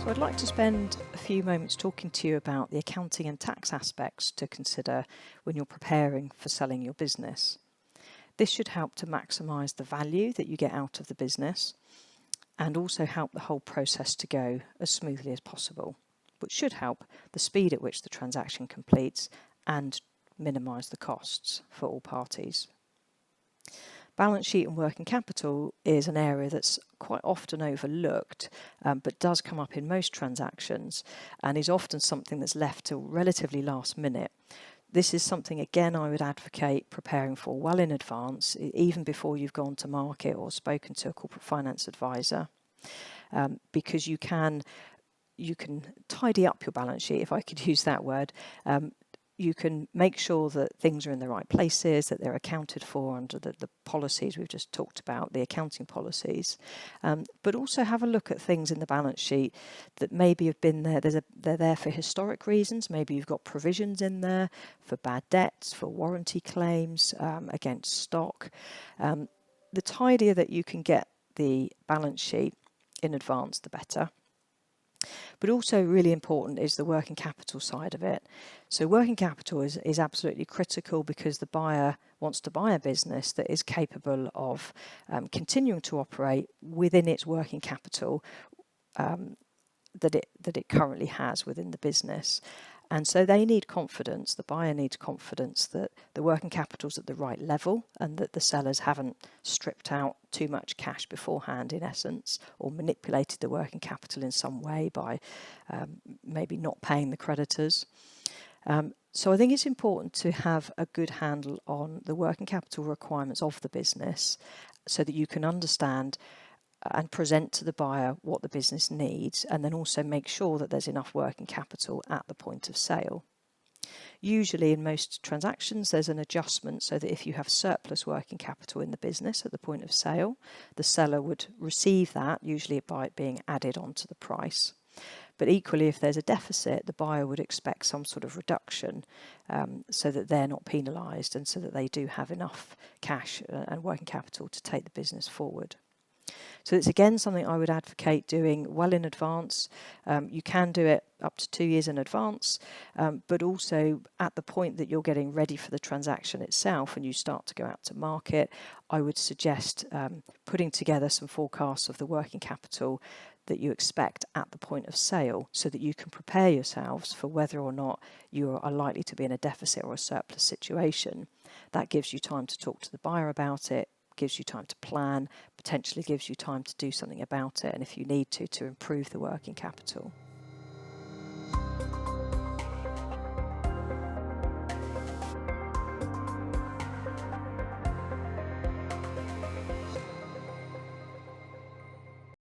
So I'd like to spend a few moments talking to you about the accounting and tax aspects to consider when you're preparing for selling your business. This should help to maximise the value that you get out of the business and also help the whole process to go as smoothly as possible, which should help the speed at which the transaction completes and minimise the costs for all parties. Balance sheet and working capital is an area that's quite often overlooked, but does come up in most transactions and is often something that's left till relatively last minute. This is something, again, I would advocate preparing for well in advance, even before you've gone to market or spoken to a corporate finance advisor, because you can tidy up your balance sheet, if I could use that word. You can make sure that things are in the right places, that they're accounted for under the policies we've just talked about, the accounting policies, but also have a look at things in the balance sheet that maybe have been there. They're there for historic reasons. Maybe you've got provisions in there for bad debts, for warranty claims, against stock. The tidier that you can get the balance sheet in advance, the better. But also really important is the working capital side of it. So working capital is absolutely critical because the buyer wants to buy a business that is capable of continuing to operate within its working capital that it currently has within the business. And so they need confidence, the buyer needs confidence that the working capital's at the right level and that the sellers haven't stripped out too much cash beforehand, in essence, or manipulated the working capital in some way by maybe not paying the creditors. So I think it's important to have a good handle on the working capital requirements of the business so that you can understand and present to the buyer what the business needs, and then also make sure that there's enough working capital at the point of sale. Usually in most transactions there's an adjustment so that if you have surplus working capital in the business at the point of sale, the seller would receive that, usually by it being added onto the price. But equally, if there's a deficit, the buyer would expect some sort of reduction so that they're not penalised and so that they do have enough cash and working capital to take the business forward. So it's again something I would advocate doing well in advance. You can do it up to 2 years in advance, but also at the point that you're getting ready for the transaction itself and you start to go out to market, I would suggest putting together some forecasts of the working capital that you expect at the point of sale so that you can prepare yourselves for whether or not you are likely to be in a deficit or a surplus situation. That gives you time to talk to the buyer about it, gives you time to plan, potentially gives you time to do something about it, and if you need to improve the working capital.